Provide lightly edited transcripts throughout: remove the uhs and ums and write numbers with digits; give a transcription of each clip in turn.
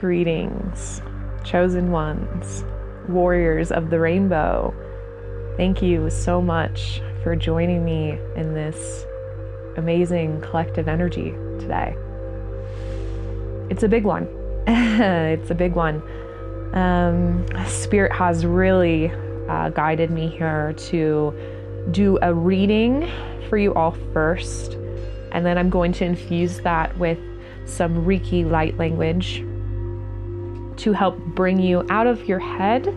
Greetings, chosen ones, warriors of the rainbow. Thank you so much for joining me in this amazing collective energy today. It's a big one. It's a big one. Spirit has really guided me here to do a reading for you all first, and then I'm going to infuse that with some Reiki light language to help bring you out of your head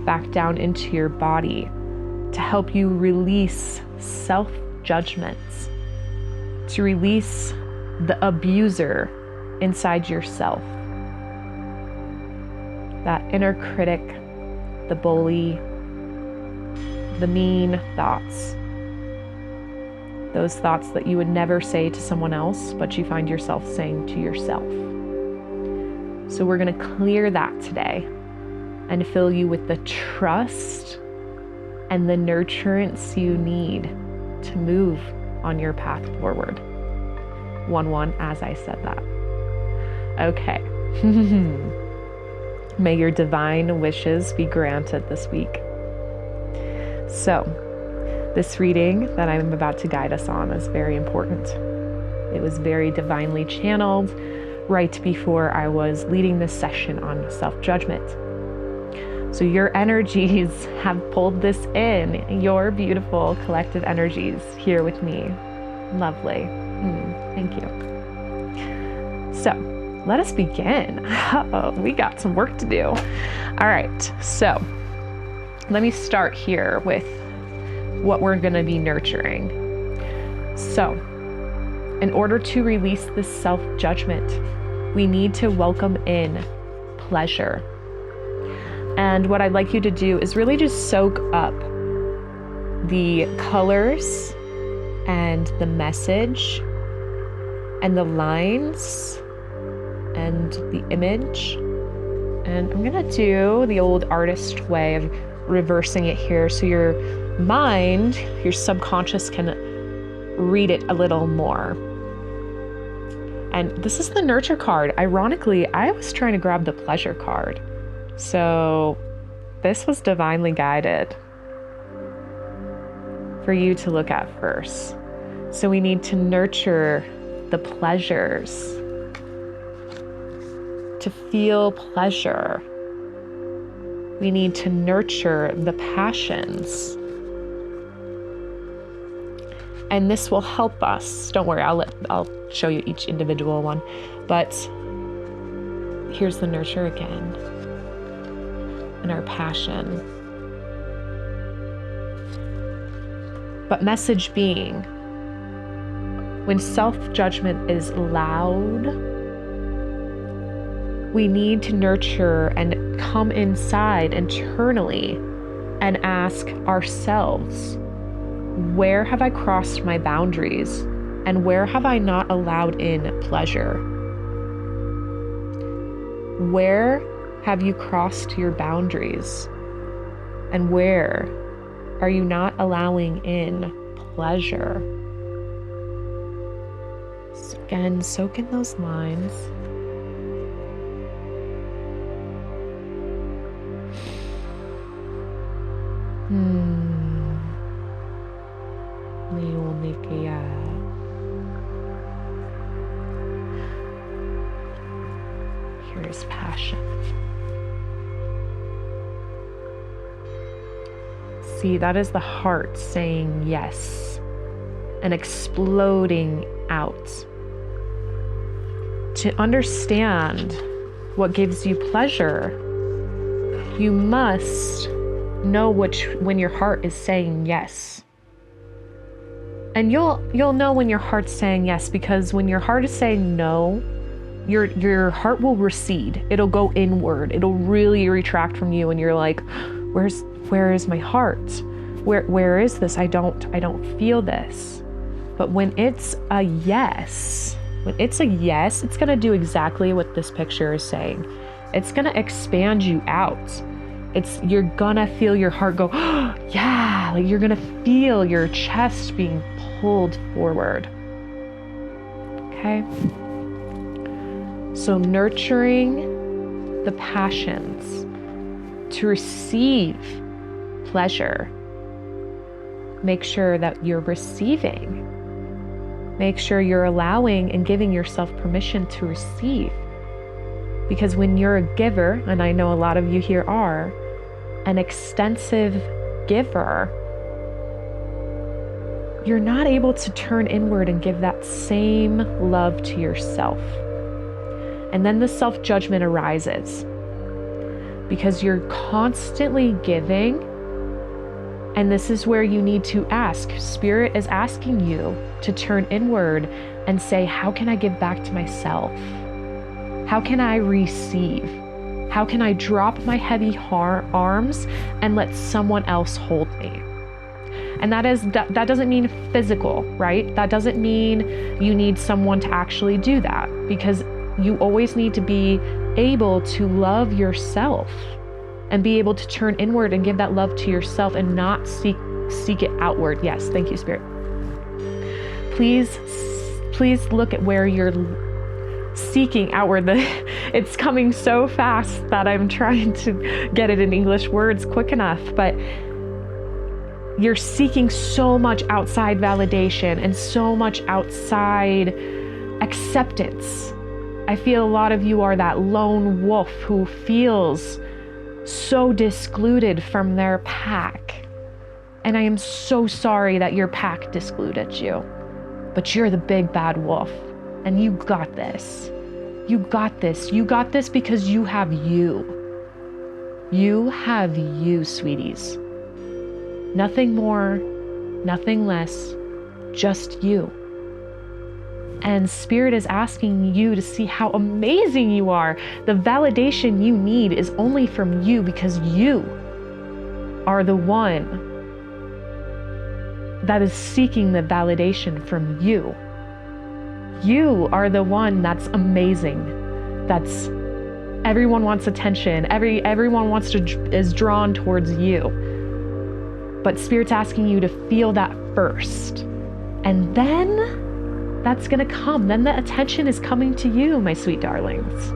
back down into your body, to help you release self-judgments, to release the abuser inside yourself, that inner critic, the bully, the mean thoughts, those thoughts that you would never say to someone else, but you find yourself saying to yourself. So we're going to clear that today and fill you with the trust and the nurturance you need to move on your path forward. 1-1 as I said that. Okay. May your divine wishes be granted this week. So, this reading that I'm about to guide us on is very important. It was very divinely channeled right before I was leading this session on self-judgment. So your energies have pulled this in, your beautiful collective energies here with me. Lovely. Thank you. So let us begin. We got some work to do. All right, so let me start here with what we're going to be nurturing. So in order to release this self-judgment, we need to welcome in pleasure. And what I'd like you to do is really just soak up the colors and the message and the lines and the image. And I'm gonna do the old artist way of reversing it here so your mind, your subconscious can read it a little more. And this is the nurture card. Ironically, I was trying to grab the pleasure card. So this was divinely guided for you to look at first. So we need to nurture the pleasures, to feel pleasure. We need to nurture the passions. And this will help us. Don't worry, I'll show you each individual one. But here's the nurture again. And our passion. But message being, when self-judgment is loud, we need to nurture and come inside internally and ask ourselves, where have I crossed my boundaries? And where have I not allowed in pleasure? Where have you crossed your boundaries? And where are you not allowing in pleasure? So again, soak in those lines. Here's passion. See, that is the heart saying yes and exploding out. To understand what gives you pleasure, you must know when your heart is saying yes. And you'll know when your heart's saying yes, because when your heart is saying no, your heart will recede. It'll go inward. It'll really retract from you, and you're like, where is my heart? Where is this? I don't feel this. But when it's a yes, it's gonna do exactly what this picture is saying. It's gonna expand you out. You're gonna feel your heart go, oh, yeah, like you're gonna feel your chest being pulled forward. Okay? So nurturing the passions, to receive pleasure, make sure that you're receiving. Make sure you're allowing and giving yourself permission to receive. Because when you're a giver, and I know a lot of you here are, an extensive giver, you're not able to turn inward and give that same love to yourself. And then the self-judgment arises because you're constantly giving. And this is where you need to ask. Spirit is asking you to turn inward and say, how can I give back to myself? How can I receive? How can I drop my heavy arms and let someone else hold me? And that doesn't mean physical, right? That doesn't mean you need someone to actually do that, because you always need to be able to love yourself and be able to turn inward and give that love to yourself and not seek it outward. Yes, thank you, Spirit. Please look at where you're seeking outward. It's coming so fast that I'm trying to get it in English words quick enough, but you're seeking so much outside validation and so much outside acceptance. I feel a lot of you are that lone wolf who feels so discluded from their pack. And I am so sorry that your pack discluded you. But you're the big bad wolf. And you got this. You got this. You got this because you have you. You have you, sweeties. Nothing more, nothing less, just you. And Spirit is asking you to see how amazing you are. The validation you need is only from you, because you are the one that is seeking the validation from you. You are the one that's amazing. That's everyone wants attention. Everyone is drawn towards you. But Spirit's asking you to feel that first. And then that's going to come. Then the attention is coming to you, my sweet darlings.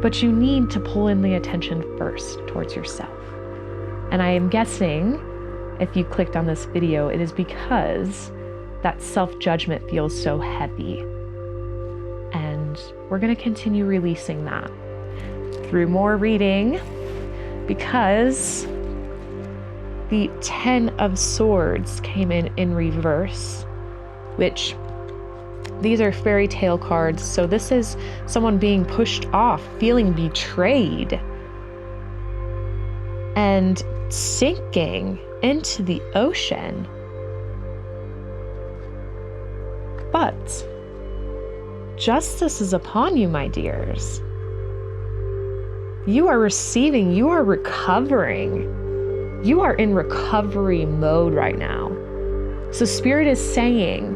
But you need to pull in the attention first towards yourself. And I am guessing if you clicked on this video, it is because that self-judgment feels so heavy. And we're going to continue releasing that through more reading, because the 10 of Swords came in reverse, which these are fairy tale cards. So this is someone being pushed off, feeling betrayed, and sinking into the ocean. But justice is upon you, my dears. You are receiving, you are recovering. You are in recovery mode right now. So Spirit is saying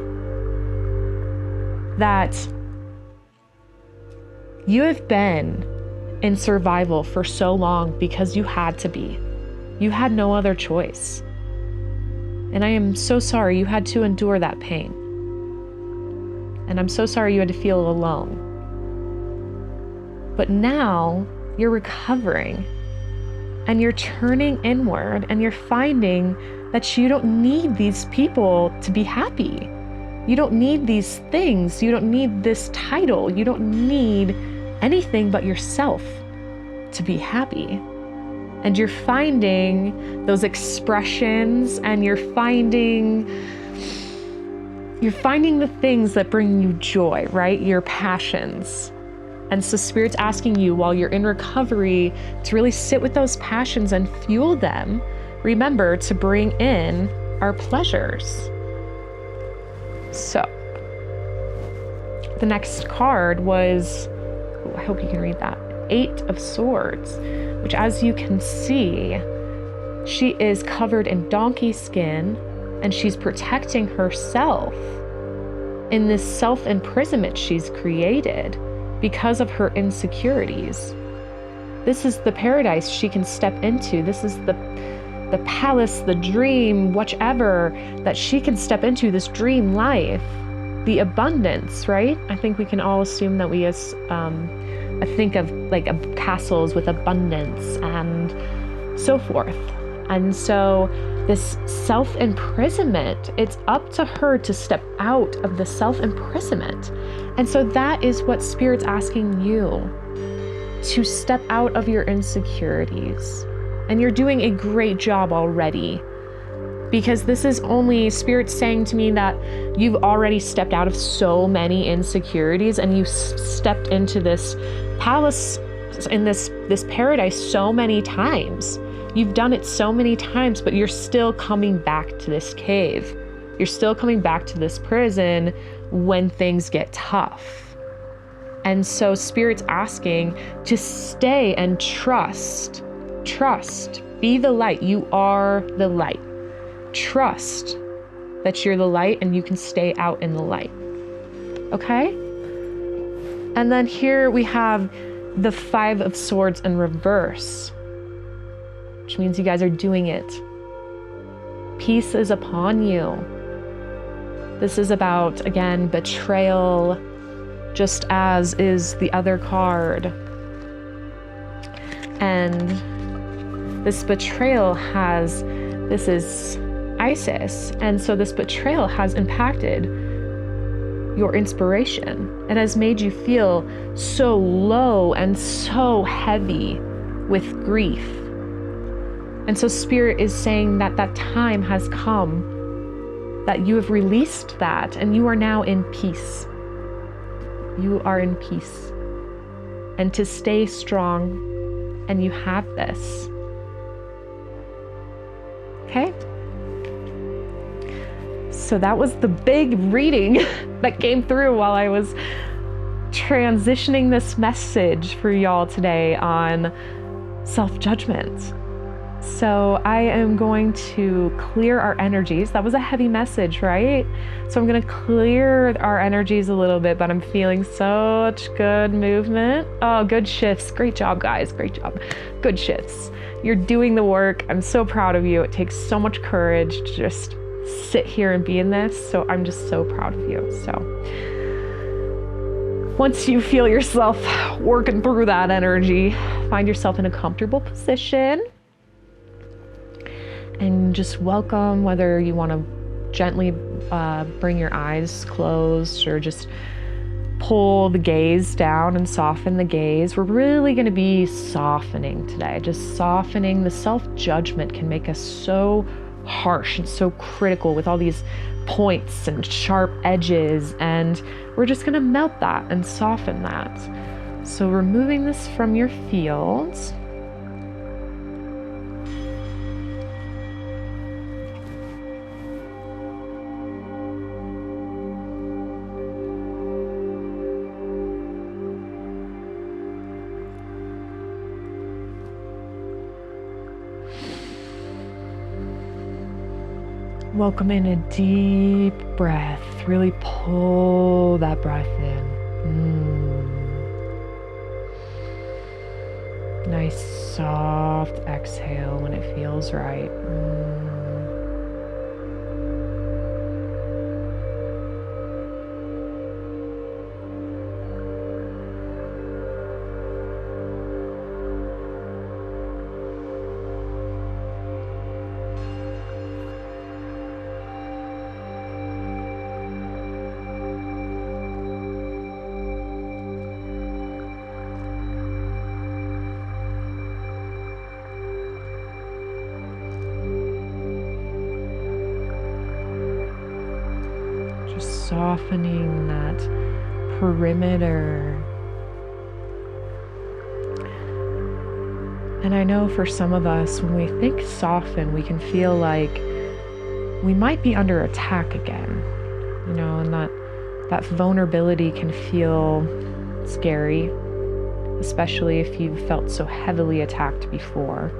that you have been in survival for so long because you had to be. You had no other choice. And I am so sorry you had to endure that pain. And I'm so sorry you had to feel alone. But now you're recovering. And you're turning inward, and you're finding that you don't need these people to be happy. You don't need these things. You don't need this title. You don't need anything but yourself to be happy. And you're finding those expressions, and you're finding the things that bring you joy, right? Your passions. And so Spirit's asking you, while you're in recovery, to really sit with those passions and fuel them. Remember to bring in our pleasures. So the next card was, I hope you can read that, 8 of Swords, which, as you can see, she is covered in donkey skin, and she's protecting herself in this self-imprisonment she's created because of her insecurities. This is the paradise she can step into. This is the palace, the dream, whichever that she can step into, this dream life, the abundance, right? I think we can all assume that we as I think of like castles with abundance and so forth. And so this self-imprisonment, it's up to her to step out of the self-imprisonment. And so that is what Spirit's asking you, to step out of your insecurities. And you're doing a great job already, because this is only Spirit saying to me that you've already stepped out of so many insecurities, and you stepped into this palace, in this paradise so many times. You've done it so many times, but you're still coming back to this cave. You're still coming back to this prison when things get tough. And so Spirit's asking to stay and trust. Trust. Be the light. You are the light. Trust that you're the light and you can stay out in the light. Okay? And then here we have the 5 of Swords in reverse, which means you guys are doing it. Peace is upon you. This is about, again, betrayal, just as is the other card. And this betrayal this is Isis. And so this betrayal has impacted your inspiration. It has made you feel so low and so heavy with grief. And so Spirit is saying that that time has come, that you have released that, and you are now in peace. You are in peace. And to stay strong, and you have this. Okay? So that was the big reading that came through while I was transitioning this message for y'all today on self-judgment. So I am going to clear our energies. That was a heavy message, right? So I'm going to clear our energies a little bit, but I'm feeling such good movement. Oh, good shifts. Great job, guys. Great job. Good shifts. You're doing the work. I'm so proud of you. It takes so much courage to just sit here and be in this. So I'm just so proud of you. So once you feel yourself working through that energy, find yourself in a comfortable position. And just welcome, whether you want to gently bring your eyes closed or just pull the gaze down and soften the gaze. We're really going to be softening today. Just softening. The self-judgment can make us so harsh and so critical with all these points and sharp edges. And we're just going to melt that and soften that. So removing this from your field. Welcome in a deep breath. Really pull that breath in. Nice soft exhale when it feels right. Softening that perimeter. And I know for some of us, when we think soften, we can feel like we might be under attack again, and that vulnerability can feel scary, especially if you've felt so heavily attacked before.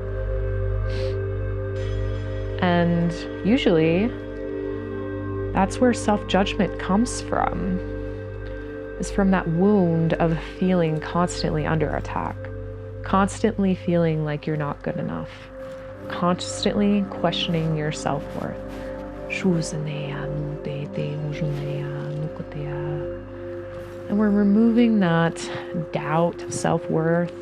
And usually, that's where self-judgment comes from, is from that wound of feeling constantly under attack, constantly feeling like you're not good enough, constantly questioning your self-worth. And we're removing that doubt of self-worth.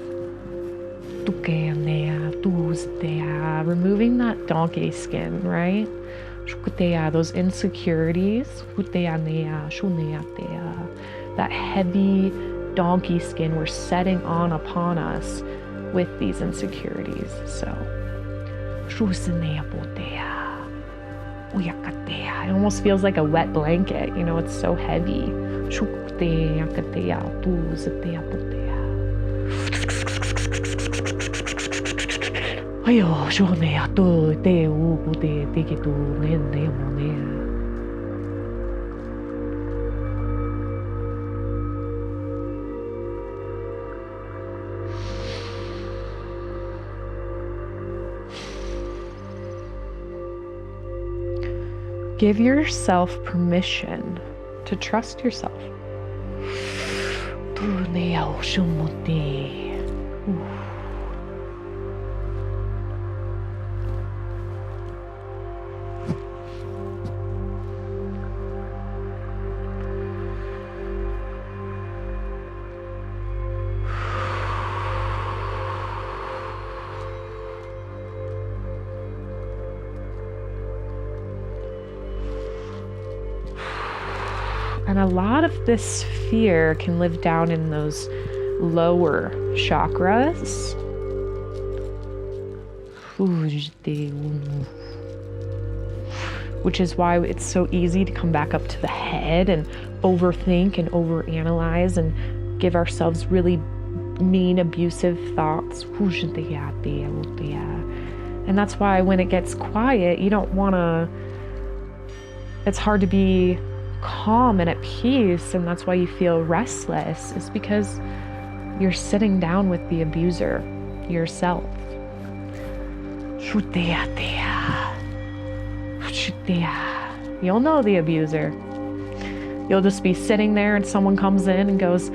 Removing that donkey skin, right? Those insecurities. That heavy donkey skin we're setting on upon us with these insecurities. So it almost feels like a wet blanket, it's so heavy. Give yourself permission to trust yourself. And a lot of this fear can live down in those lower chakras. Which is why it's so easy to come back up to the head and overthink and overanalyze and give ourselves really mean, abusive thoughts. And that's why when it gets quiet, you don't want to, it's hard to be calm and at peace, and that's why you feel restless, is because you're sitting down with the abuser yourself. You'll know the abuser. You'll just be sitting there and someone comes in and goes,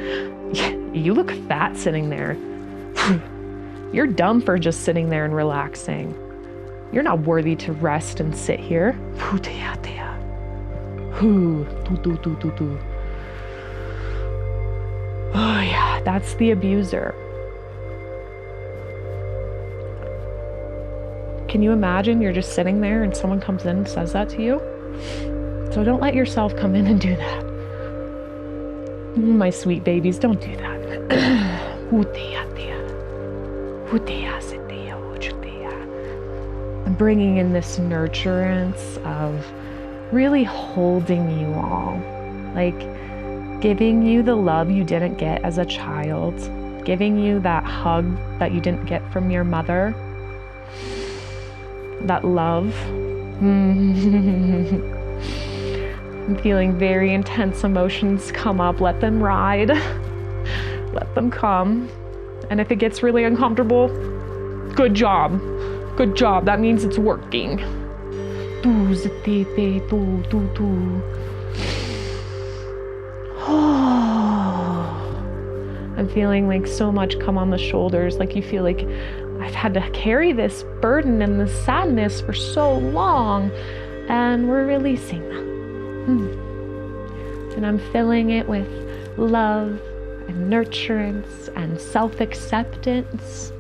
"You look fat sitting there. You're dumb for just sitting there and relaxing. You're not worthy to rest and sit here." Oh yeah, that's the abuser. Can you imagine you're just sitting there and someone comes in and says that to you? So don't let yourself come in and do that. My sweet babies, don't do that. I'm bringing in this nurturance of really holding you all, like giving you the love you didn't get as a child, giving you that hug that you didn't get from your mother, that love. I'm feeling very intense emotions come up. Let them ride. Let them come. And if it gets really uncomfortable, good job. Good job. That means it's working. I'm feeling like so much come on the shoulders, like you feel like I've had to carry this burden and this sadness for so long, and we're releasing that. And I'm filling it with love and nurturance and self-acceptance.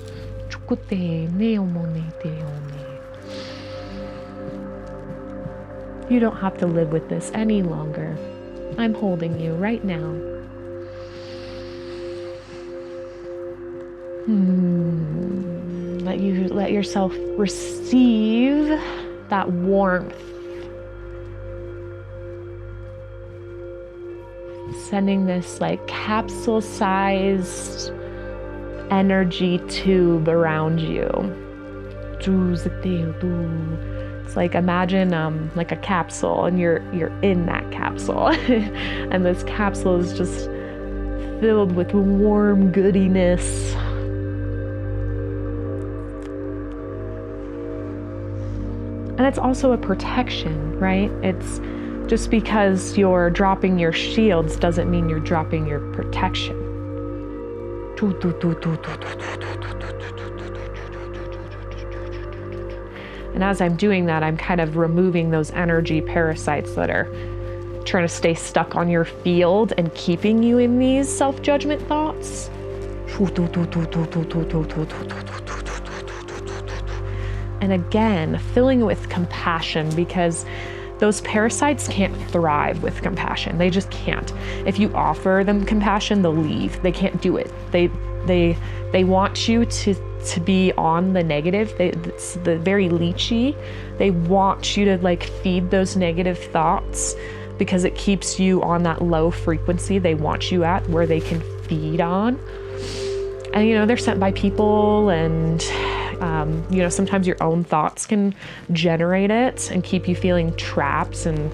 You don't have to live with this any longer. I'm holding you right now. Let yourself receive that warmth. Sending this like capsule-sized energy tube around you. It's like, imagine like a capsule, and you're in that capsule. And this capsule is just filled with warm goodiness. And it's also a protection, right? It's just because you're dropping your shields doesn't mean you're dropping your protection. And as I'm doing that, I'm kind of removing those energy parasites that are trying to stay stuck on your field and keeping you in these self-judgment thoughts. And again, filling it with compassion, because those parasites can't thrive with compassion. They just can't. If you offer them compassion, they'll leave. They can't do it. They want you to be on the negative. It's the very leechy. They want you to like feed those negative thoughts because it keeps you on that low frequency they want you at, where they can feed on. And you know, they're sent by people, and you know, sometimes your own thoughts can generate it and keep you feeling trapped and,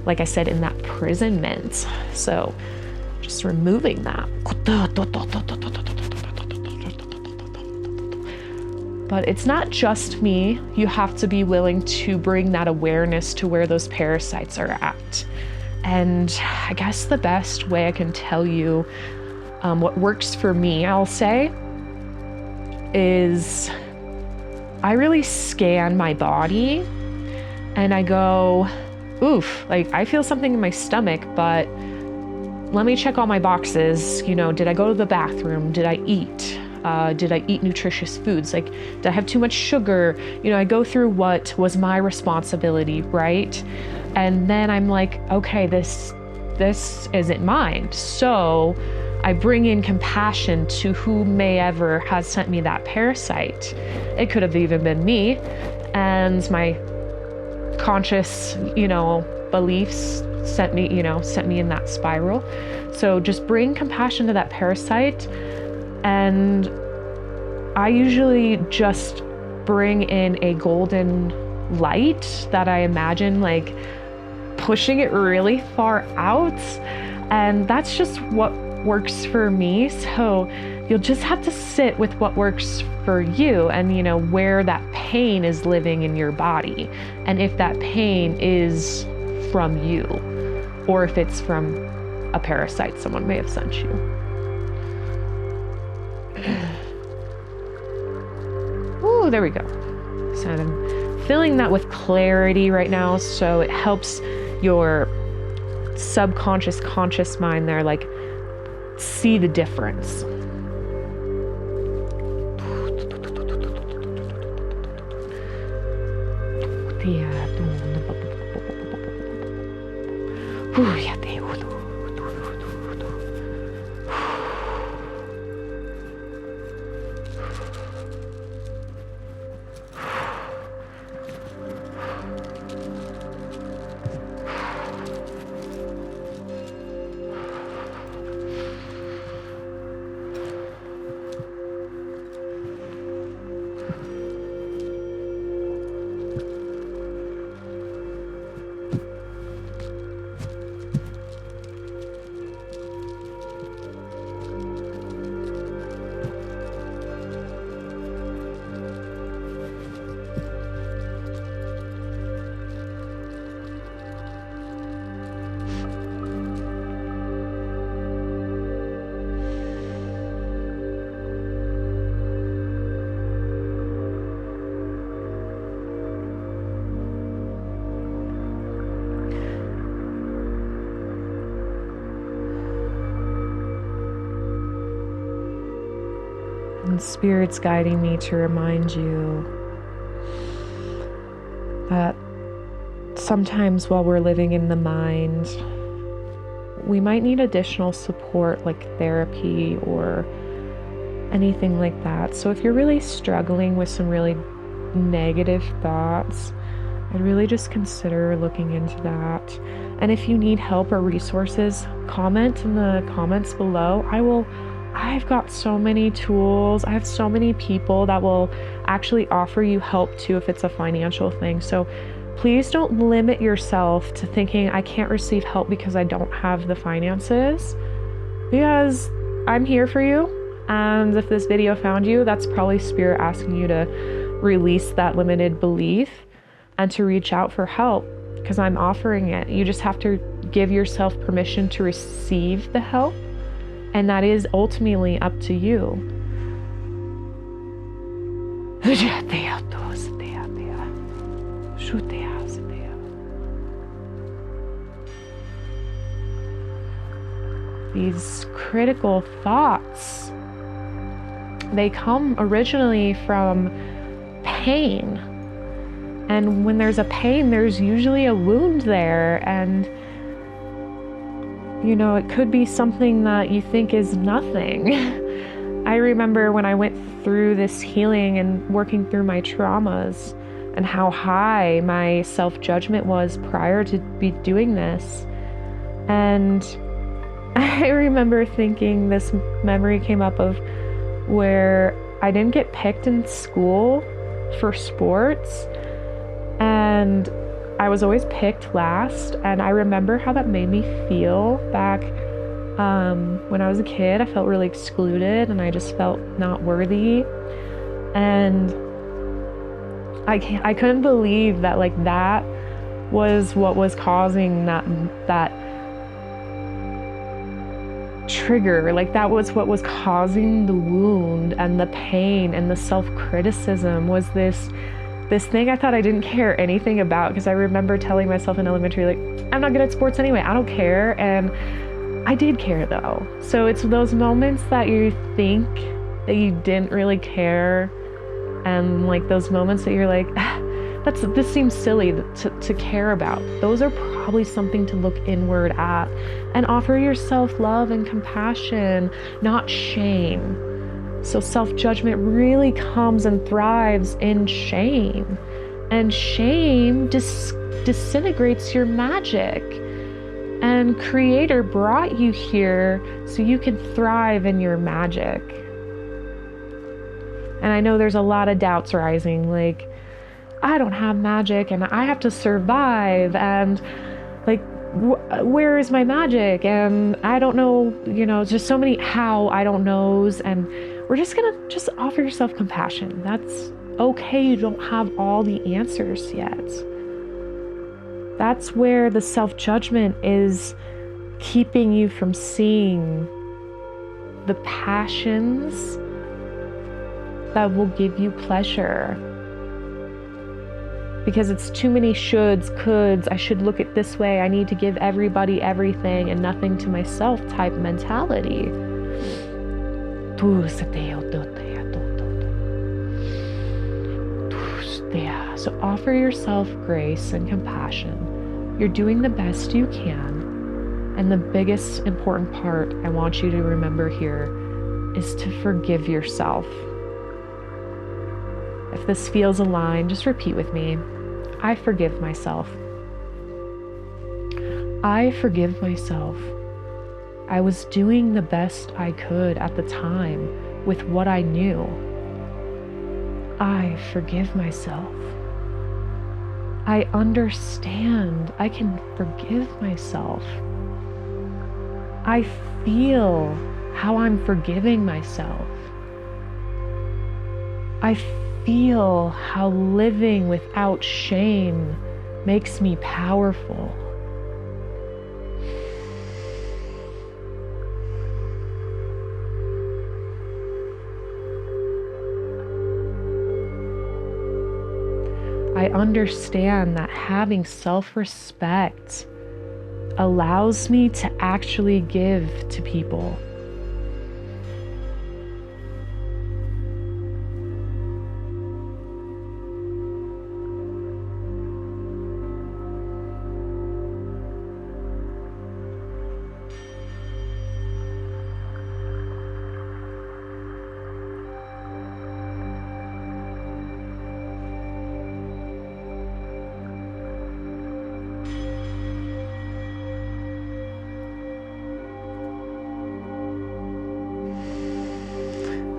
like I said, in that imprisonment. So just removing that. But it's not just me. You have to be willing to bring that awareness to where those parasites are at. And I guess the best way I can tell you what works for me, I'll say, is I really scan my body and I go, oof, like I feel something in my stomach, but let me check all my boxes. You know, did I go to the bathroom? Did I eat? Did I eat nutritious foods? Like, did I have too much sugar? You know, I go through what was my responsibility, right? And then I'm like, okay, this isn't mine. So I bring in compassion to who may ever has sent me that parasite. It could have even been me, and my conscious, you know, beliefs sent me in that spiral. So just bring compassion to that parasite. And I usually just bring in a golden light that I imagine like pushing it really far out. And that's just what works for me. So you'll just have to sit with what works for you, and you know, where that pain is living in your body, and if that pain is from you or if it's from a parasite someone may have sent you. Ooh, there we go. So I'm filling that with clarity right now, so it helps your subconscious, conscious mind there like see the difference. And Spirit's guiding me to remind you that sometimes while we're living in the mind, we might need additional support like therapy or anything like that. So if you're really struggling with some really negative thoughts, I'd really just consider looking into that. And if you need help or resources, comment in the comments below. I've got so many tools. I have so many people that will actually offer you help too if it's a financial thing. So please don't limit yourself to thinking I can't receive help because I don't have the finances, because I'm here for you. And if this video found you, that's probably Spirit asking you to release that limited belief and to reach out for help, because I'm offering it. You just have to give yourself permission to receive the help. And that is ultimately up to you. these critical thoughts, they come originally from pain. And when there's a pain, there's usually a wound there. And, you know, it could be something that you think is nothing. I remember when I went through this healing and working through my traumas and how high my self-judgment was prior to be doing this. And I remember thinking, this memory came up of where I didn't get picked in school for sports, and I was always picked last. And I remember how that made me feel back when I was a kid. I felt really excluded and I just felt not worthy. And I couldn't believe that, like, that was what was causing that trigger. Like, that was what was causing the wound and the pain and the self-criticism, was this thing I thought I didn't care anything about, because I remember telling myself in elementary, like, I'm not good at sports anyway, I don't care. And I did care though. So it's those moments that you think that you didn't really care, and like those moments that you're like, this seems silly to care about. Those are probably something to look inward at and offer yourself love and compassion, not shame. So self-judgment really comes and thrives in shame. And shame disintegrates your magic. And Creator brought you here so you can thrive in your magic. And I know there's a lot of doubts rising, like, I don't have magic and I have to survive, and like, where is my magic? And I don't know, you know, just so many how I don't knows. And we're just gonna offer yourself compassion. That's okay. You don't have all the answers yet. That's where the self-judgment is keeping you from seeing the passions that will give you pleasure. Because it's too many shoulds, coulds, I should look at this way, I need to give everybody everything and nothing to myself type mentality. So offer yourself grace and compassion. You're doing the best you can. And the biggest important part I want you to remember here is to forgive yourself. If this feels aligned, just repeat with me. I forgive myself. I forgive myself. I was doing the best I could at the time with what I knew. I forgive myself. I understand. I can forgive myself. I feel how I'm forgiving myself. I feel how living without shame makes me powerful. I understand that having self-respect allows me to actually give to people.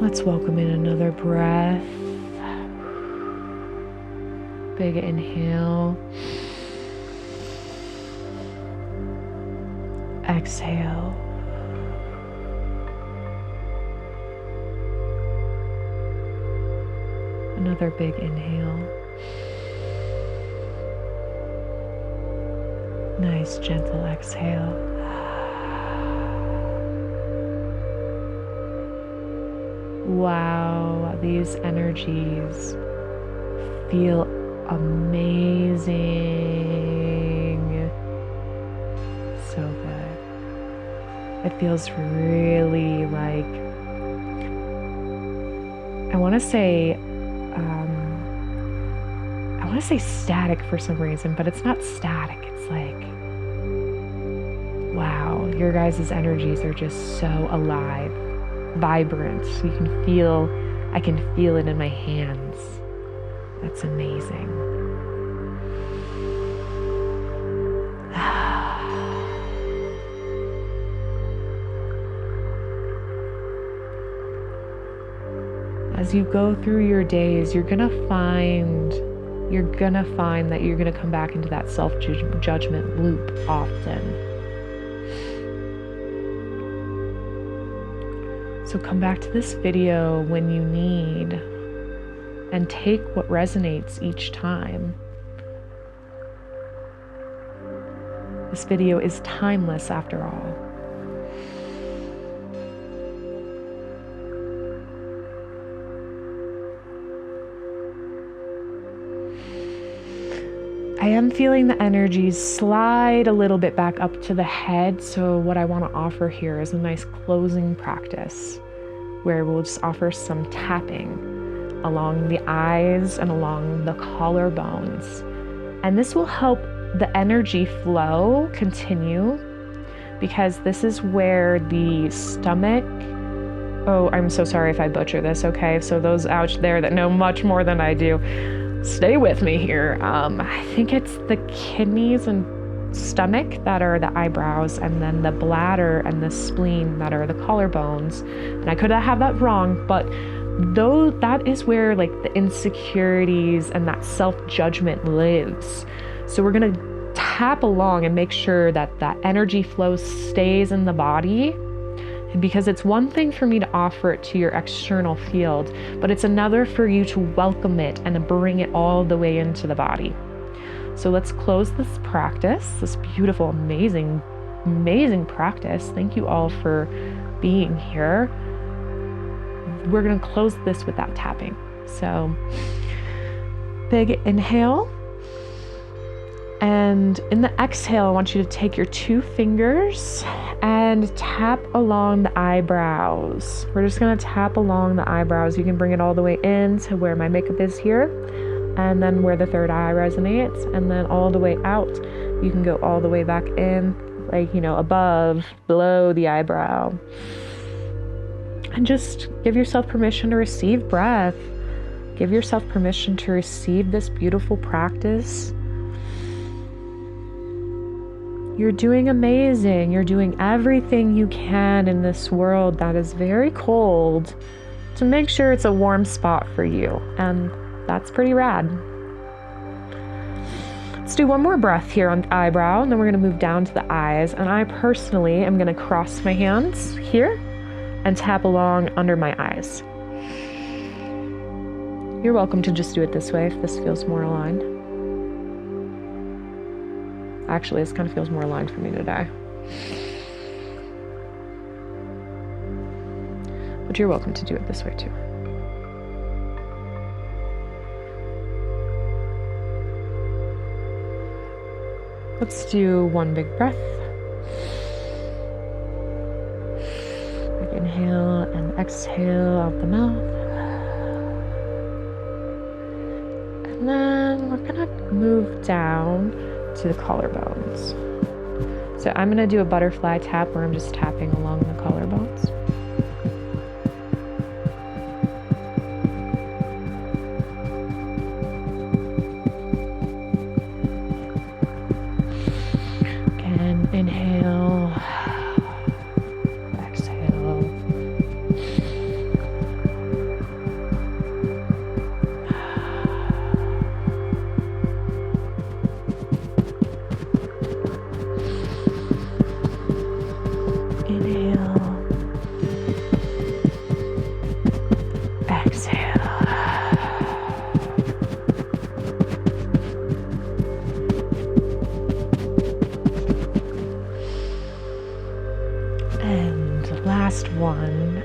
Let's welcome in another breath. Big inhale. Exhale. Another big inhale. Nice gentle exhale. Wow, these energies feel amazing. So good. It feels really like, I want to say static for some reason, but it's not static. It's like, wow, your guys' energies are just so alive, vibrant. You can feel, I can feel it in my hands. That's amazing. As you go through your days, you're gonna find that you're gonna come back into that self-judgment loop often. So come back to this video when you need and take what resonates each time. This video is timeless after all. I am feeling the energies slide a little bit back up to the head. So what I want to offer here is a nice closing practice where we'll just offer some tapping along the eyes and along the collarbones. And this will help the energy flow continue, because this is where the stomach, oh, I'm so sorry if I butcher this, okay? So those out there that know much more than I do, stay with me here. I think it's the kidneys and stomach that are the eyebrows, and then the bladder and the spleen that are the collarbones. And I could have that wrong, but though that is where like the insecurities and that self-judgment lives. So we're gonna tap along and make sure that that energy flow stays in the body. And because it's one thing for me to offer it to your external field, but it's another for you to welcome it and to bring it all the way into the body. So let's close this practice, this beautiful, amazing, amazing practice. Thank you all for being here. We're gonna close this with that tapping. So big inhale. And in the exhale, I want you to take your 2 fingers and tap along the eyebrows. We're just gonna tap along the eyebrows. You can bring it all the way in to where my makeup is here, and then where the third eye resonates, and then all the way out. You can go all the way back in, like, you know, above, below the eyebrow. And just give yourself permission to receive breath. Give yourself permission to receive this beautiful practice. You're doing amazing. You're doing everything you can in this world that is very cold to make sure it's a warm spot for you. And that's pretty rad. Let's do one more breath here on the eyebrow, and then we're gonna move down to the eyes. And I personally am gonna cross my hands here and tap along under my eyes. You're welcome to just do it this way if this feels more aligned. Actually, this kind of feels more aligned for me today. But you're welcome to do it this way too. Let's do one big breath. Big inhale and exhale out the mouth. And then we're gonna move down to the collarbones. So I'm gonna do a butterfly tap where I'm just tapping along the collarbones. Again, inhale, exhale.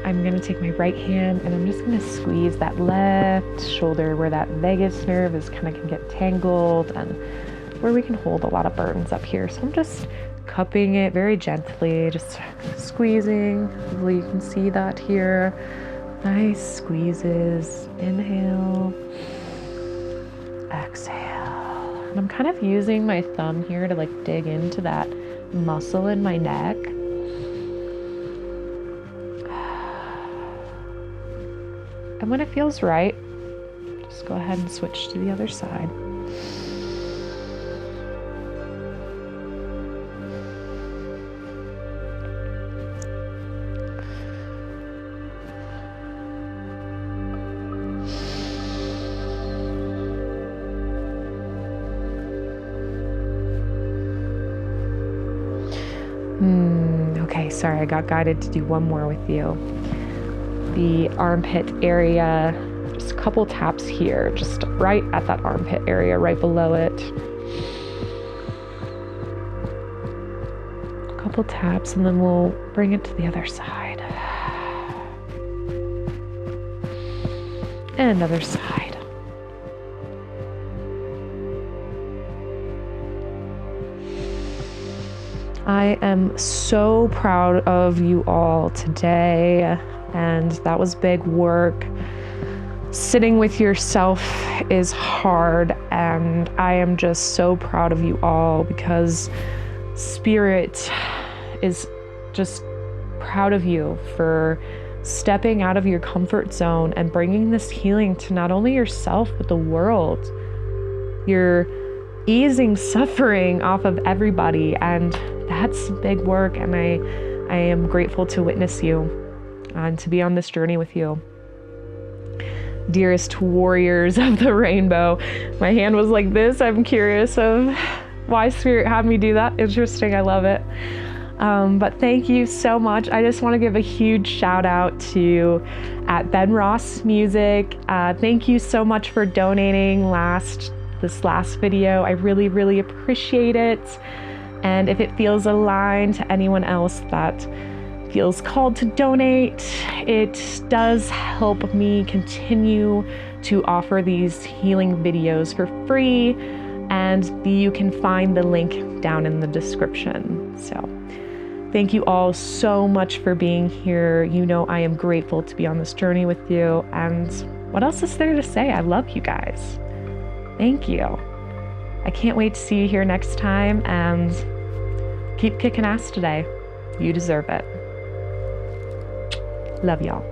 I'm going to take my right hand and I'm just going to squeeze that left shoulder where that vagus nerve is kind of can get tangled and where we can hold a lot of burdens up here. So I'm just cupping it very gently, just squeezing. Hopefully you can see that here. Nice squeezes. Inhale, exhale. And I'm kind of using my thumb here to like dig into that muscle in my neck. And when it feels right, just go ahead and switch to the other side. Okay, sorry, I got guided to do one more with you. The armpit area, just a couple taps here, just right at that armpit area, right below it. A couple taps, and then we'll bring it to the other side. And another side. I am so proud of you all today, and that was big work. Sitting with yourself is hard, and I am just so proud of you all because Spirit is just proud of you for stepping out of your comfort zone and bringing this healing to not only yourself, but the world. You're easing suffering off of everybody, and that's big work, and I am grateful to witness you and to be on this journey with you. Dearest warriors of the rainbow. My hand was like this. I'm curious of why Spirit had me do that. Interesting. I love it. But thank you so much. I just want to give a huge shout out to at Ben Ross Music. Thank you so much for donating this last video. I really, really appreciate it. And if it feels aligned to anyone else that feels called to donate, it does help me continue to offer these healing videos for free. And you can find the link down in the description. So thank you all so much for being here. You know, I am grateful to be on this journey with you. And what else is there to say? I love you guys. Thank you. I can't wait to see you here next time, and keep kicking ass today. You deserve it. Love y'all.